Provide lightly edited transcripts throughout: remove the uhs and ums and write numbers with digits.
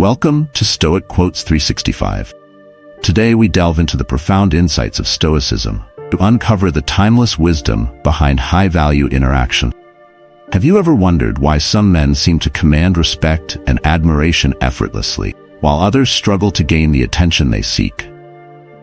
Welcome to Stoic Quotes 365. Today we delve into the profound insights of Stoicism to uncover the timeless wisdom behind high-value interaction. Have you ever wondered why some men seem to command respect and admiration effortlessly, while others struggle to gain the attention they seek?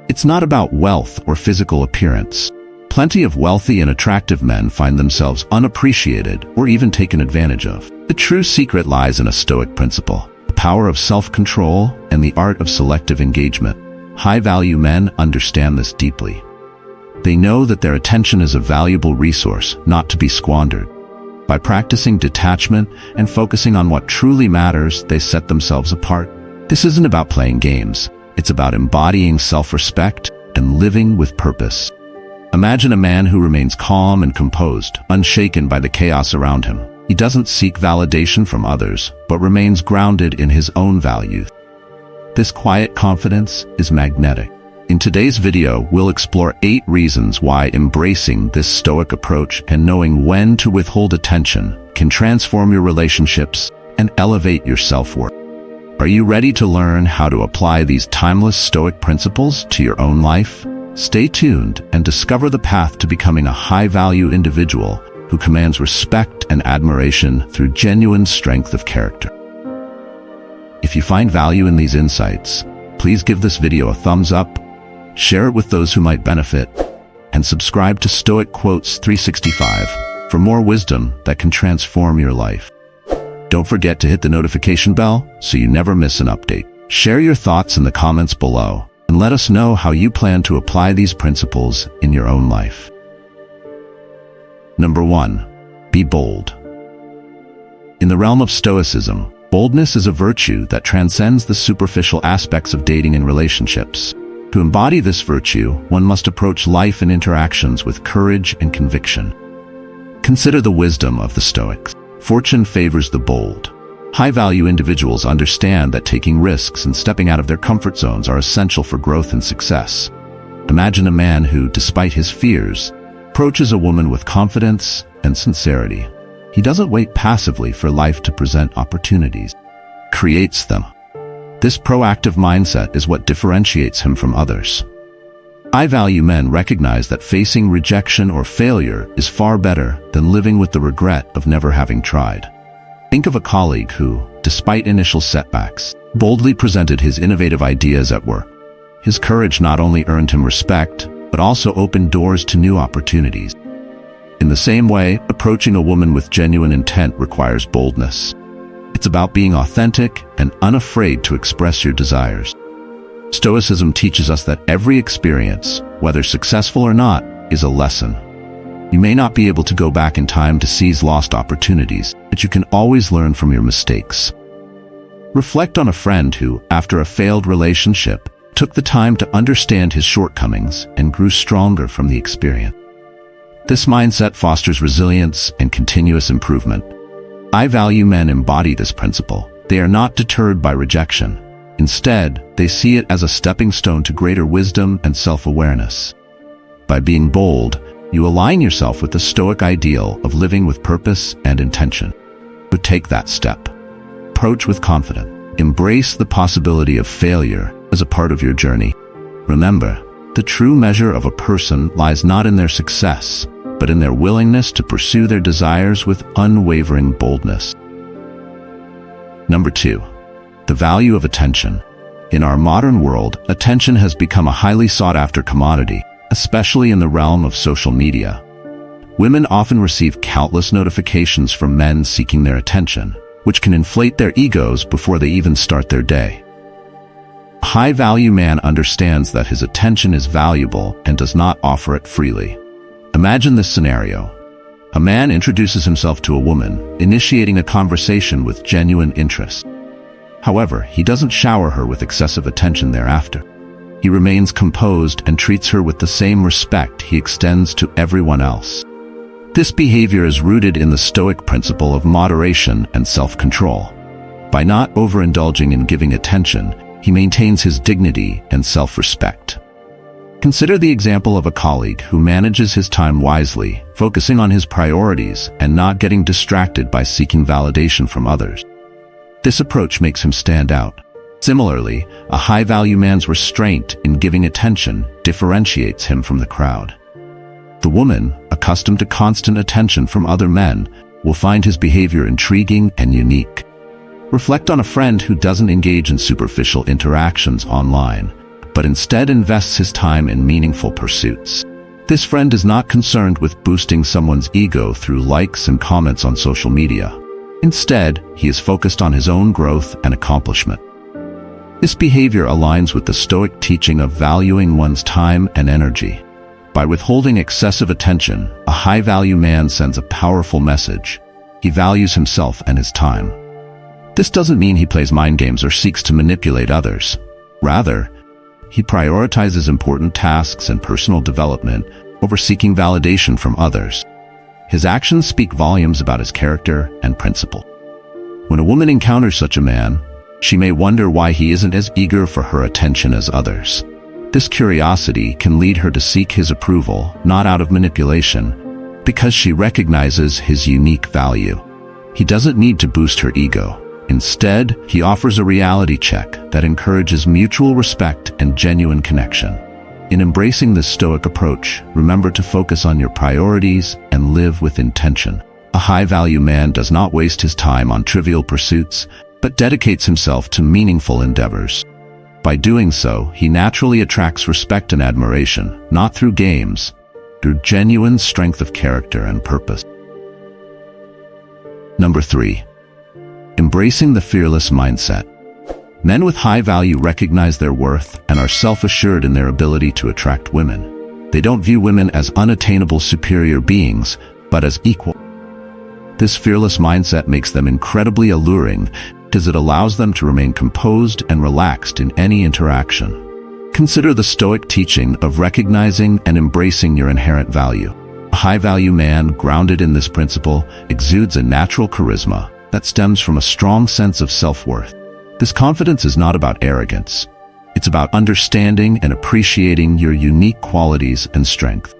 It's not about wealth or physical appearance. Plenty of wealthy and attractive men find themselves unappreciated or even taken advantage of. The true secret lies in a Stoic principle: the power of self-control and the art of selective engagement. High-value men understand this deeply. They know that their attention is a valuable resource, not to be squandered. By practicing detachment and focusing on what truly matters, they set themselves apart. This isn't about playing games. It's about embodying self-respect and living with purpose. Imagine a man who remains calm and composed, unshaken by the chaos around him. He doesn't seek validation from others, but remains grounded in his own values. This quiet confidence is magnetic. In today's video, we'll explore 8 reasons why embracing this Stoic approach and knowing when to withhold attention can transform your relationships and elevate your self-worth. Are you ready to learn how to apply these timeless Stoic principles to your own life? Stay tuned and discover the path to becoming a high-value individual who commands respect and admiration through genuine strength of character. If you find value in these insights, please give this video a thumbs up, share it with those who might benefit, and subscribe to Stoic Quotes 365 for more wisdom that can transform your life. Don't forget to hit the notification bell so you never miss an update. Share your thoughts in the comments below and let us know how you plan to apply these principles in your own life. Number 1. Be bold. In the realm of Stoicism, boldness is a virtue that transcends the superficial aspects of dating and relationships. To embody this virtue, one must approach life and interactions with courage and conviction. Consider the wisdom of the Stoics. Fortune favors the bold. High-value individuals understand that taking risks and stepping out of their comfort zones are essential for growth and success. Imagine a man who, despite his fears, approaches a woman with confidence and sincerity. He doesn't wait passively for life to present opportunities. Creates them. This proactive mindset is what differentiates him from others. High-value men recognize that facing rejection or failure is far better than living with the regret of never having tried. Think of a colleague who, despite initial setbacks, boldly presented his innovative ideas at work. His courage not only earned him respect, but also opened doors to new opportunities. In the same way, approaching a woman with genuine intent requires boldness. It's about being authentic and unafraid to express your desires. Stoicism teaches us that every experience, whether successful or not, is a lesson. You may not be able to go back in time to seize lost opportunities, but you can always learn from your mistakes. Reflect on a friend who, after a failed relationship, took the time to understand his shortcomings and grew stronger from the experience. This mindset fosters resilience and continuous improvement. High-value men embody this principle. They are not deterred by rejection. Instead, they see it as a stepping stone to greater wisdom and self-awareness. By being bold, you align yourself with the Stoic ideal of living with purpose and intention. But take that step. Approach with confidence. Embrace the possibility of failure as a part of your journey. Remember, the true measure of a person lies not in their success, but in their willingness to pursue their desires with unwavering boldness. Number 2. The value of attention. In our modern world, attention has become a highly sought-after commodity, especially in the realm of social media. Women often receive countless notifications from men seeking their attention, which can inflate their egos before they even start their day. A high-value man understands that his attention is valuable and does not offer it freely. Imagine this scenario. A man introduces himself to a woman, initiating a conversation with genuine interest. However, he doesn't shower her with excessive attention thereafter. He remains composed and treats her with the same respect he extends to everyone else. This behavior is rooted in the Stoic principle of moderation and self-control. By not overindulging in giving attention, he maintains his dignity and self-respect. Consider the example of a colleague who manages his time wisely, focusing on his priorities and not getting distracted by seeking validation from others. This approach makes him stand out, Similarly, a high-value man's restraint in giving attention differentiates him from the crowd. The woman, accustomed to constant attention from other men, will find his behavior intriguing and unique. Reflect on a friend who doesn't engage in superficial interactions online, but instead invests his time in meaningful pursuits. This friend is not concerned with boosting someone's ego through likes and comments on social media. Instead, he is focused on his own growth and accomplishment. This behavior aligns with the Stoic teaching of valuing one's time and energy. By withholding excessive attention, a high-value man sends a powerful message. He values himself and his time. This doesn't mean he plays mind games or seeks to manipulate others. Rather, he prioritizes important tasks and personal development over seeking validation from others. His actions speak volumes about his character and principle. When a woman encounters such a man, she may wonder why he isn't as eager for her attention as others. This curiosity can lead her to seek his approval, not out of manipulation, because she recognizes his unique value. He doesn't need to boost her ego. Instead, he offers a reality check that encourages mutual respect and genuine connection. In embracing this Stoic approach, remember to focus on your priorities and live with intention. A high-value man does not waste his time on trivial pursuits, but dedicates himself to meaningful endeavors. By doing so, he naturally attracts respect and admiration, not through games, through genuine strength of character and purpose. Number 3. Embracing the fearless mindset. Men with high value recognize their worth and are self-assured in their ability to attract women. They don't view women as unattainable superior beings, but as equal. This fearless mindset makes them incredibly alluring because it allows them to remain composed and relaxed in any interaction. Consider the Stoic teaching of recognizing and embracing your inherent value. A high-value man, grounded in this principle, exudes a natural charisma that stems from a strong sense of self-worth. This confidence is not about arrogance. It's about understanding and appreciating your unique qualities and strength.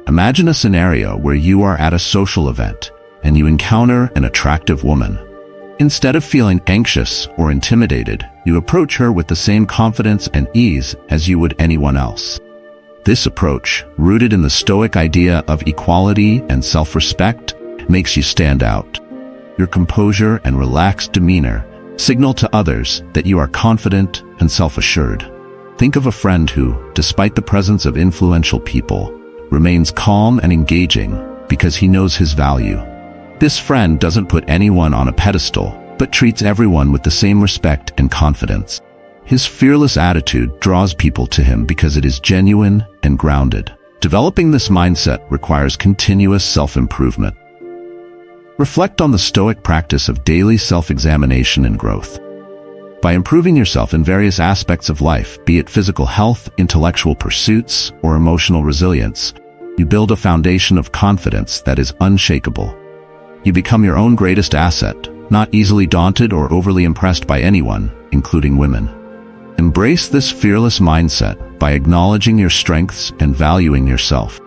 Imagine a scenario where you are at a social event and you encounter an attractive woman. Instead of feeling anxious or intimidated, you approach her with the same confidence and ease as you would anyone else. This approach, rooted in the Stoic idea of equality and self-respect, makes you stand out. Your composure and relaxed demeanor signal to others that you are confident and self-assured. Think of a friend who, despite the presence of influential people, remains calm and engaging because he knows his value. This friend doesn't put anyone on a pedestal, but treats everyone with the same respect and confidence. His fearless attitude draws people to him because it is genuine and grounded. Developing this mindset requires continuous self-improvement. Reflect on the Stoic practice of daily self-examination and growth. By improving yourself in various aspects of life, be it physical health, intellectual pursuits, or emotional resilience, you build a foundation of confidence that is unshakable. You become your own greatest asset, not easily daunted or overly impressed by anyone, including women. Embrace this fearless mindset by acknowledging your strengths and valuing yourself.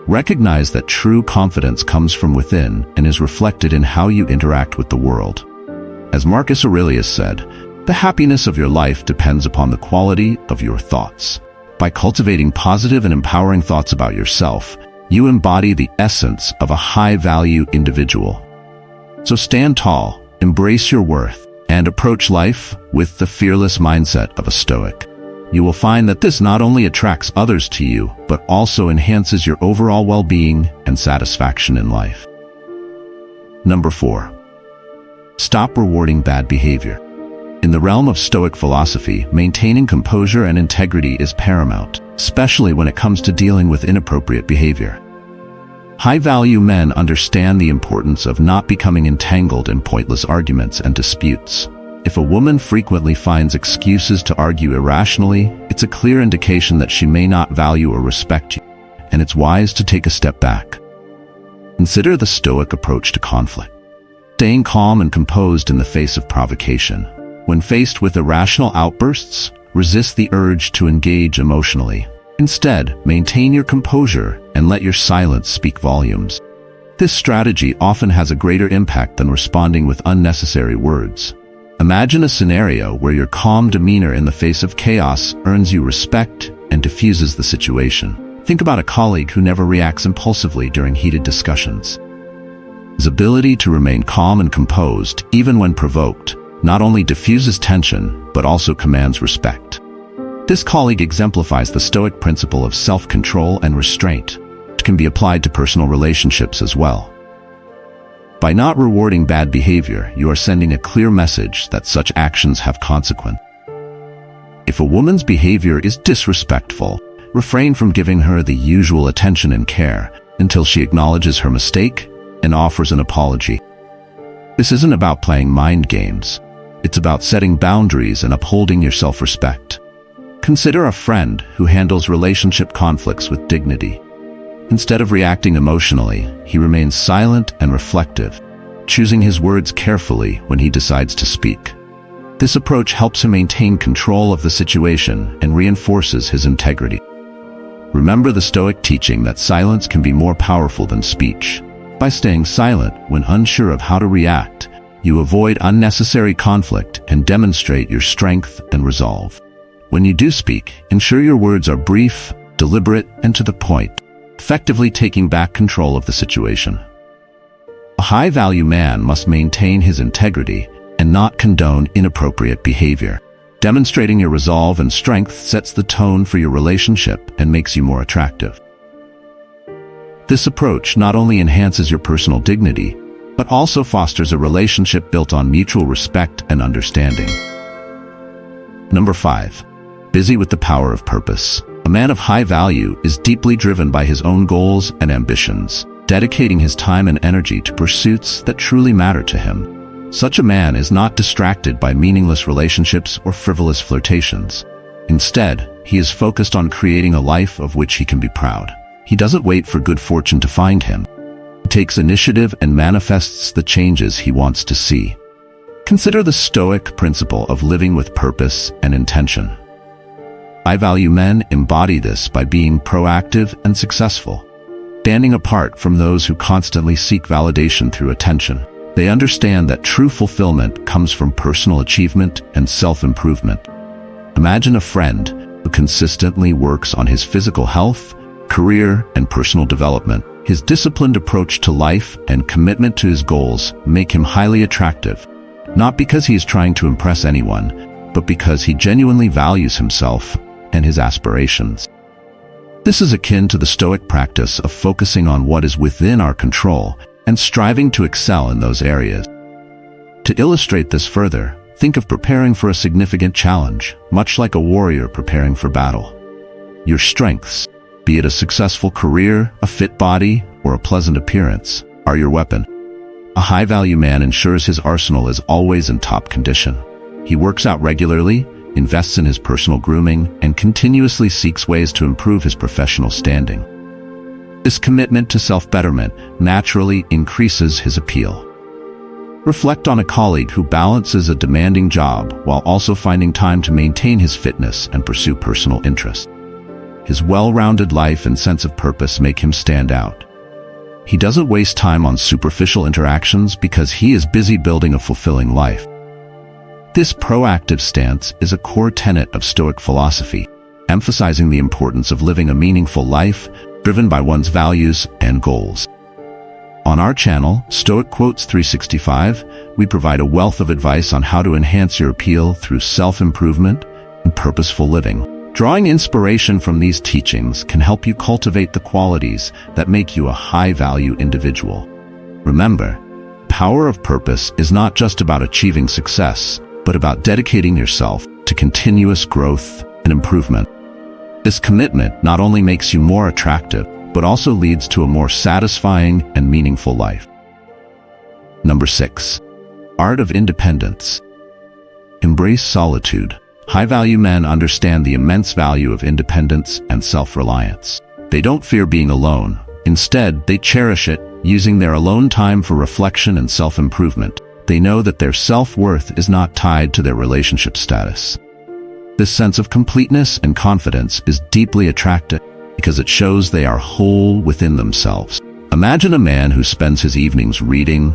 Recognize that true confidence comes from within and is reflected in how you interact with the world. As Marcus Aurelius said, the happiness of your life depends upon the quality of your thoughts. By cultivating positive and empowering thoughts about yourself, you embody the essence of a high-value individual. So stand tall, embrace your worth, and approach life with the fearless mindset of a Stoic. You will find that this not only attracts others to you, but also enhances your overall well-being and satisfaction in life. Number 4. Stop rewarding bad behavior. In the realm of Stoic philosophy, maintaining composure and integrity is paramount, especially when it comes to dealing with inappropriate behavior. High-value men understand the importance of not becoming entangled in pointless arguments and disputes. If a woman frequently finds excuses to argue irrationally, it's a clear indication that she may not value or respect you, and it's wise to take a step back. Consider the Stoic approach to conflict. Staying calm and composed in the face of provocation. When faced with irrational outbursts, resist the urge to engage emotionally. Instead, maintain your composure and let your silence speak volumes. This strategy often has a greater impact than responding with unnecessary words. Imagine a scenario where your calm demeanor in the face of chaos earns you respect and diffuses the situation. Think about a colleague who never reacts impulsively during heated discussions. His ability to remain calm and composed, even when provoked, not only diffuses tension, but also commands respect. This colleague exemplifies the Stoic principle of self-control and restraint, which can be applied to personal relationships as well. By not rewarding bad behavior, you are sending a clear message that such actions have consequence. If a woman's behavior is disrespectful, refrain from giving her the usual attention and care until she acknowledges her mistake and offers an apology. This isn't about playing mind games. It's about setting boundaries and upholding your self-respect. Consider a friend who handles relationship conflicts with dignity. Instead of reacting emotionally, he remains silent and reflective, choosing his words carefully when he decides to speak. This approach helps him maintain control of the situation and reinforces his integrity. Remember the Stoic teaching that silence can be more powerful than speech. By staying silent when unsure of how to react, you avoid unnecessary conflict and demonstrate your strength and resolve. When you do speak, ensure your words are brief, deliberate, and to the point, effectively taking back control of the situation. A high-value man must maintain his integrity and not condone inappropriate behavior. Demonstrating your resolve and strength sets the tone for your relationship and makes you more attractive. This approach not only enhances your personal dignity, but also fosters a relationship built on mutual respect and understanding. Number 5. Busy with the power of purpose. A man of high value is deeply driven by his own goals and ambitions, dedicating his time and energy to pursuits that truly matter to him. Such a man is not distracted by meaningless relationships or frivolous flirtations. Instead, he is focused on creating a life of which he can be proud. He doesn't wait for good fortune to find him. He takes initiative and manifests the changes he wants to see. Consider the Stoic principle of living with purpose and intention. High-value men embody this by being proactive and successful, standing apart from those who constantly seek validation through attention. They understand that true fulfillment comes from personal achievement and self-improvement. Imagine a friend who consistently works on his physical health, career, and personal development. His disciplined approach to life and commitment to his goals make him highly attractive, not because he is trying to impress anyone, but because he genuinely values himself and his aspirations. This is akin to the Stoic practice of focusing on what is within our control and striving to excel in those areas. To illustrate this further, think of preparing for a significant challenge, much like a warrior preparing for battle. Your strengths, be it a successful career, a fit body, or a pleasant appearance, are your weapon. A high-value man ensures his arsenal is always in top condition. He works out regularly, invests in his personal grooming, and continuously seeks ways to improve his professional standing. This commitment to self-betterment naturally increases his appeal. Reflect on a colleague who balances a demanding job while also finding time to maintain his fitness and pursue personal interests. His well-rounded life and sense of purpose make him stand out. He doesn't waste time on superficial interactions because he is busy building a fulfilling life. This proactive stance is a core tenet of Stoic philosophy, emphasizing the importance of living a meaningful life driven by one's values and goals. On our channel, Stoic Quotes 365, we provide a wealth of advice on how to enhance your appeal through self-improvement and purposeful living. Drawing inspiration from these teachings can help you cultivate the qualities that make you a high-value individual. Remember, the power of purpose is not just about achieving success, but about dedicating yourself to continuous growth and improvement. This commitment not only makes you more attractive, but also leads to a more satisfying and meaningful life. Number 6. Art of independence. Embrace solitude. High-value men understand the immense value of independence and self-reliance. They don't fear being alone. Instead, they cherish it, using their alone time for reflection and self-improvement. They know that their self-worth is not tied to their relationship status. This sense of completeness and confidence is deeply attractive because it shows they are whole within themselves. Imagine a man who spends his evenings reading,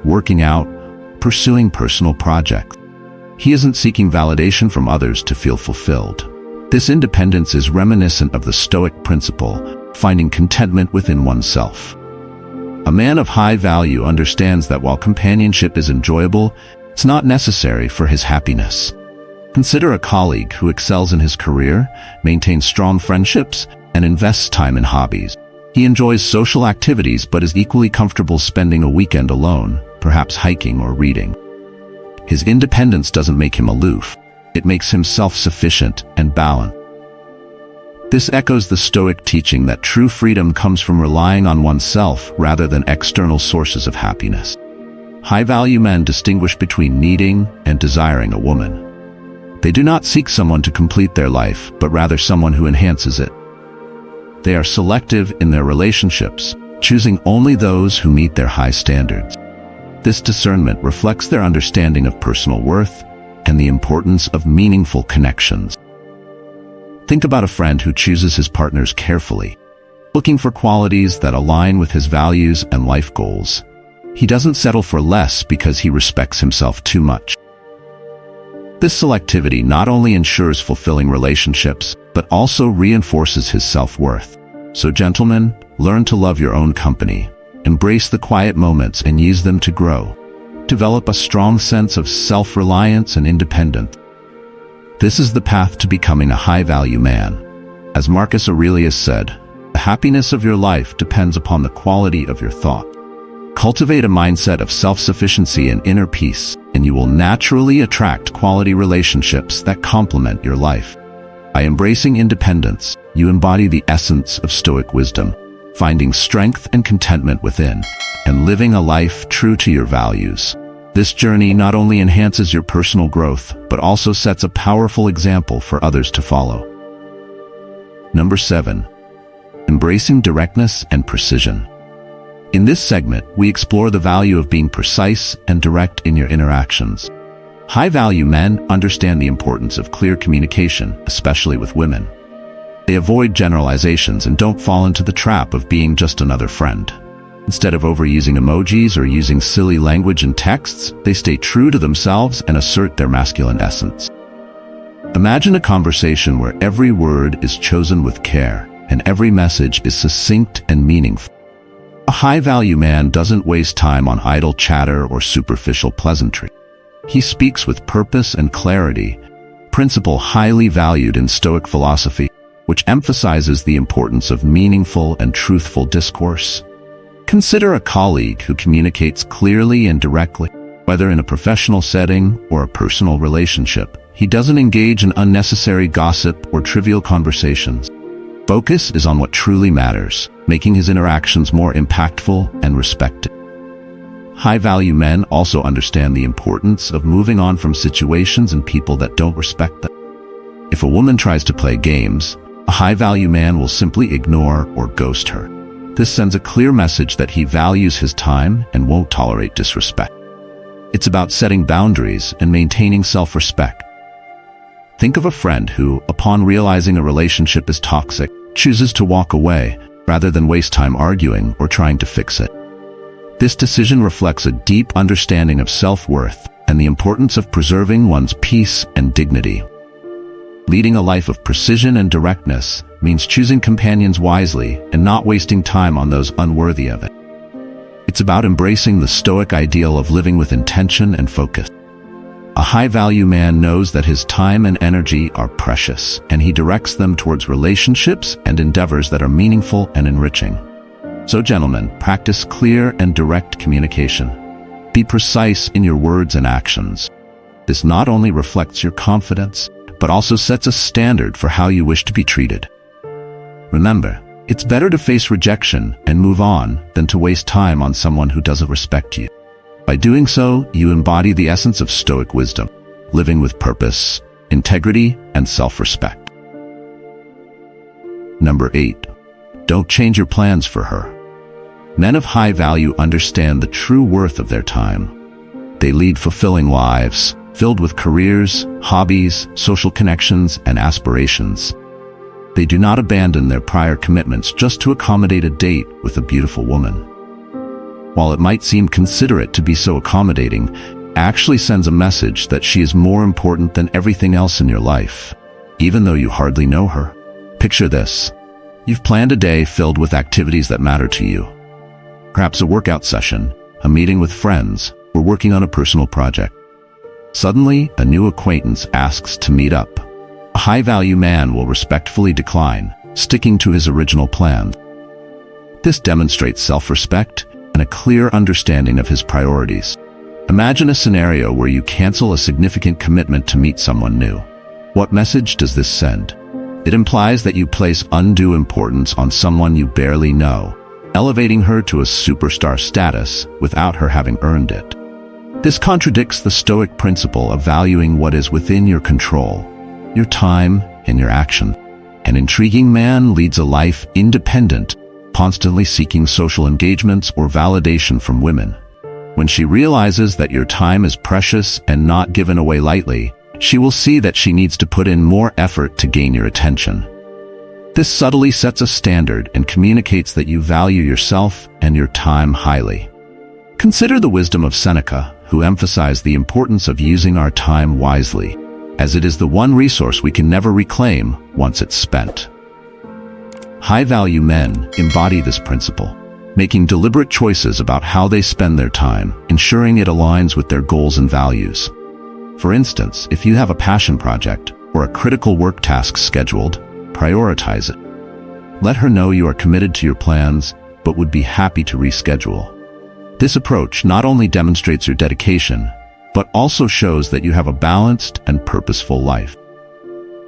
working out, pursuing personal projects. He isn't seeking validation from others to feel fulfilled. This independence is reminiscent of the Stoic principle, finding contentment within oneself. A man of high value understands that while companionship is enjoyable, it's not necessary for his happiness. Consider a colleague who excels in his career, maintains strong friendships, and invests time in hobbies. He enjoys social activities but is equally comfortable spending a weekend alone, perhaps hiking or reading. His independence doesn't make him aloof. It makes him self-sufficient and balanced. This echoes the Stoic teaching that true freedom comes from relying on oneself rather than external sources of happiness. High-value men distinguish between needing and desiring a woman. They do not seek someone to complete their life, but rather someone who enhances it. They are selective in their relationships, choosing only those who meet their high standards. This discernment reflects their understanding of personal worth and the importance of meaningful connections. Think about a friend who chooses his partners carefully, looking for qualities that align with his values and life goals. He doesn't settle for less because he respects himself too much. This selectivity not only ensures fulfilling relationships, but also reinforces his self-worth. So gentlemen, learn to love your own company. Embrace the quiet moments and use them to grow. Develop a strong sense of self-reliance and independence. This is the path to becoming a high-value man. As Marcus Aurelius said, the happiness of your life depends upon the quality of your thought. Cultivate a mindset of self-sufficiency and inner peace, and you will naturally attract quality relationships that complement your life. By embracing independence, you embody the essence of Stoic wisdom, finding strength and contentment within, and living a life true to your values. This journey not only enhances your personal growth, but also sets a powerful example for others to follow. Number 7. Embracing directness and precision. In this segment, we explore the value of being precise and direct in your interactions. High-value men understand the importance of clear communication, especially with women. They avoid generalizations and don't fall into the trap of being just another friend. Instead of overusing emojis or using silly language in texts, they stay true to themselves and assert their masculine essence. Imagine a conversation where every word is chosen with care and every message is succinct and meaningful. A high-value man doesn't waste time on idle chatter or superficial pleasantry. He speaks with purpose and clarity, a principle highly valued in Stoic philosophy, which emphasizes the importance of meaningful and truthful discourse. Consider a colleague who communicates clearly and directly, whether in a professional setting or a personal relationship. He doesn't engage in unnecessary gossip or trivial conversations. Focus is on what truly matters, making his interactions more impactful and respected. High-value men also understand the importance of moving on from situations and people that don't respect them. If a woman tries to play games, a high-value man will simply ignore or ghost her. This sends a clear message that he values his time and won't tolerate disrespect. It's about setting boundaries and maintaining self-respect. Think of a friend who, upon realizing a relationship is toxic, chooses to walk away rather than waste time arguing or trying to fix it. This decision reflects a deep understanding of self-worth and the importance of preserving one's peace and dignity. Leading a life of precision and directness means choosing companions wisely and not wasting time on those unworthy of it. It's about embracing the Stoic ideal of living with intention and focus. A high-value man knows that his time and energy are precious, and he directs them towards relationships and endeavors that are meaningful and enriching. So gentlemen, practice clear and direct communication. Be precise in your words and actions. This not only reflects your confidence, but also sets a standard for how you wish to be treated. Remember, it's better to face rejection and move on than to waste time on someone who doesn't respect you. By doing so, you embody the essence of Stoic wisdom, living with purpose, integrity, and self-respect. Number 8. Don't change your plans for her. Men of high value understand the true worth of their time. They lead fulfilling lives, filled with careers, hobbies, social connections, and aspirations. They do not abandon their prior commitments just to accommodate a date with a beautiful woman. While it might seem considerate to be so accommodating, actually sends a message that she is more important than everything else in your life, even though you hardly know her. Picture this. You've planned a day filled with activities that matter to you. Perhaps a workout session, a meeting with friends, or working on a personal project. Suddenly, a new acquaintance asks to meet up. A high-value man will respectfully decline, sticking to his original plan. This demonstrates self-respect and a clear understanding of his priorities. Imagine a scenario where you cancel a significant commitment to meet someone new. What message does this send? It implies that you place undue importance on someone you barely know, elevating her to a superstar status without her having earned it. This contradicts the Stoic principle of valuing what is within your control, your time and your action. An intriguing man leads a life independent, constantly seeking social engagements or validation from women. When she realizes that your time is precious and not given away lightly, she will see that she needs to put in more effort to gain your attention. This subtly sets a standard and communicates that you value yourself and your time highly. Consider the wisdom of Seneca, who emphasized the importance of using our time wisely, as it is the one resource we can never reclaim once it's spent. High-value men embody this principle, making deliberate choices about how they spend their time, ensuring it aligns with their goals and values. For instance, if you have a passion project or a critical work task scheduled, prioritize it. Let her know you are committed to your plans, but would be happy to reschedule. This approach not only demonstrates your dedication, but also shows that you have a balanced and purposeful life.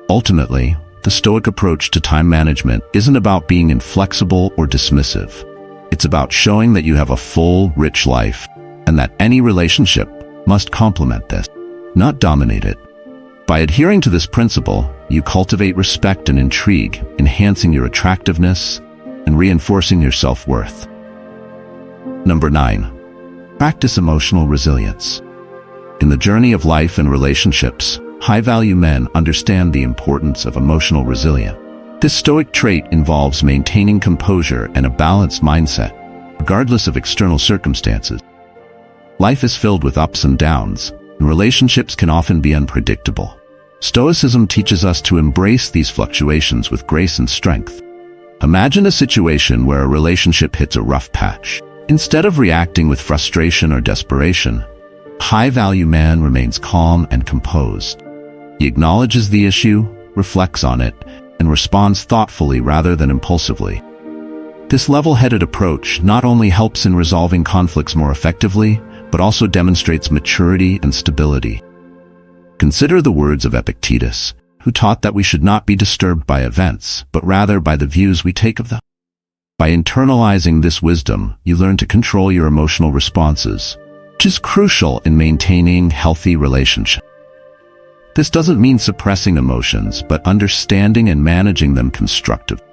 Ultimately, the Stoic approach to time management isn't about being inflexible or dismissive. It's about showing that you have a full, rich life, and that any relationship must complement this, not dominate it. By adhering to this principle, you cultivate respect and intrigue, enhancing your attractiveness and reinforcing your self-worth. Number 9. Practice emotional resilience. In the journey of life and relationships, high-value men understand the importance of emotional resilience. This Stoic trait involves maintaining composure and a balanced mindset, regardless of external circumstances. Life is filled with ups and downs, and relationships can often be unpredictable. Stoicism teaches us to embrace these fluctuations with grace and strength. Imagine a situation where a relationship hits a rough patch. Instead of reacting with frustration or desperation, a high-value man remains calm and composed. He acknowledges the issue, reflects on it, and responds thoughtfully rather than impulsively. This level-headed approach not only helps in resolving conflicts more effectively, but also demonstrates maturity and stability. Consider the words of Epictetus, who taught that we should not be disturbed by events, but rather by the views we take of them. By internalizing this wisdom, you learn to control your emotional responses, which is crucial in maintaining healthy relationships. This doesn't mean suppressing emotions, but understanding and managing them constructively.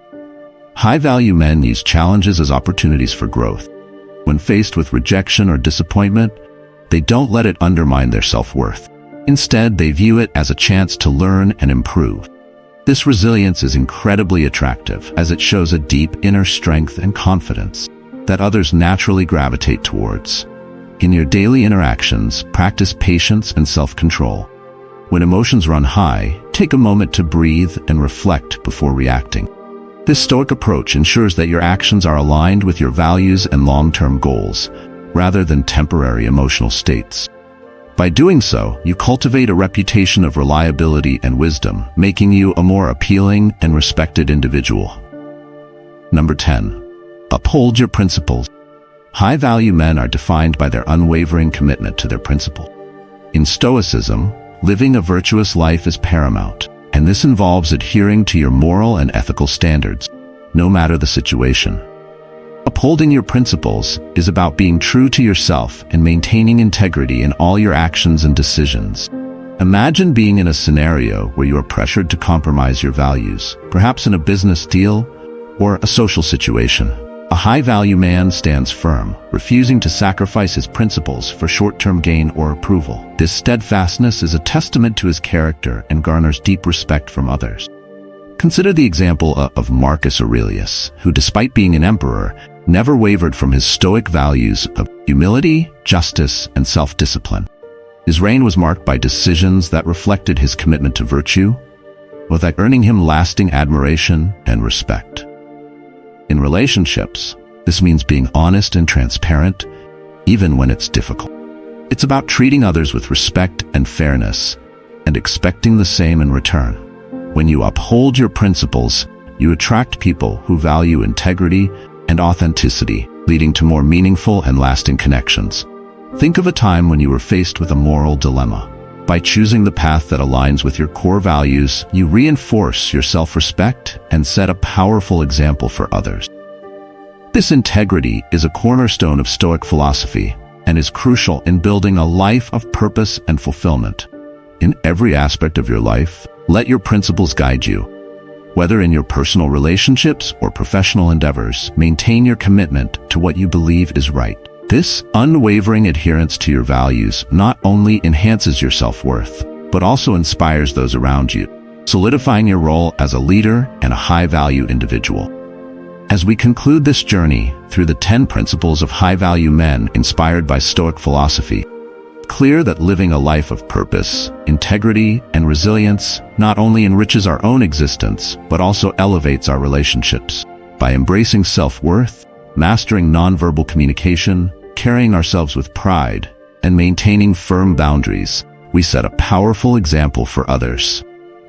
High-value men use challenges as opportunities for growth. When faced with rejection or disappointment, they don't let it undermine their self-worth. Instead, they view it as a chance to learn and improve. This resilience is incredibly attractive, as it shows a deep inner strength and confidence that others naturally gravitate towards. In your daily interactions, practice patience and self-control. When emotions run high, take a moment to breathe and reflect before reacting. This Stoic approach ensures that your actions are aligned with your values and long-term goals, rather than temporary emotional states. By doing so, you cultivate a reputation of reliability and wisdom, making you a more appealing and respected individual. Number 10. Uphold your principles. High-value men are defined by their unwavering commitment to their principle. In Stoicism, living a virtuous life is paramount, and this involves adhering to your moral and ethical standards, no matter the situation. Upholding your principles is about being true to yourself and maintaining integrity in all your actions and decisions. Imagine being in a scenario where you are pressured to compromise your values, perhaps in a business deal or a social situation. A high-value man stands firm, refusing to sacrifice his principles for short-term gain or approval. This steadfastness is a testament to his character and garners deep respect from others. Consider the example of Marcus Aurelius, who, despite being an emperor, never wavered from his Stoic values of humility, justice, and self-discipline. His reign was marked by decisions that reflected his commitment to virtue, without earning him lasting admiration and respect. In relationships, this means being honest and transparent, even when it's difficult. It's about treating others with respect and fairness, and expecting the same in return. When you uphold your principles, you attract people who value integrity and authenticity, leading to more meaningful and lasting connections. Think of a time when you were faced with a moral dilemma. By choosing the path that aligns with your core values, you reinforce your self-respect and set a powerful example for others. This integrity is a cornerstone of Stoic philosophy and is crucial in building a life of purpose and fulfillment. In every aspect of your life, let your principles guide you. Whether in your personal relationships or professional endeavors, maintain your commitment to what you believe is right. This unwavering adherence to your values not only enhances your self-worth, but also inspires those around you, solidifying your role as a leader and a high-value individual. As we conclude this journey through the 10 principles of high-value men inspired by Stoic philosophy, clear that living a life of purpose, integrity, and resilience not only enriches our own existence, but also elevates our relationships. By embracing self-worth, mastering nonverbal communication, carrying ourselves with pride, and maintaining firm boundaries, we set a powerful example for others.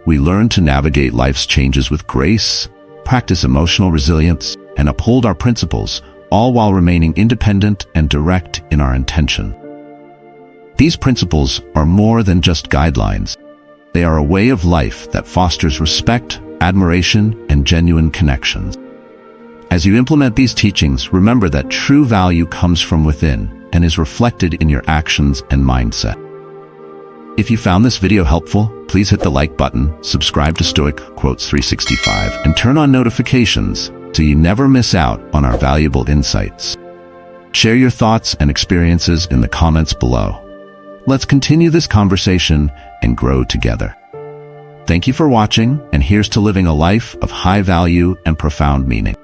We learn to navigate life's changes with grace, practice emotional resilience, and uphold our principles, all while remaining independent and direct in our intention. These principles are more than just guidelines. They are a way of life that fosters respect, admiration, and genuine connections. As you implement these teachings, remember that true value comes from within and is reflected in your actions and mindset. If you found this video helpful, please hit the like button, subscribe to Stoic Quotes 365, and turn on notifications so you never miss out on our valuable insights. Share your thoughts and experiences in the comments below. Let's continue this conversation and grow together. Thank you for watching, and here's to living a life of high value and profound meaning.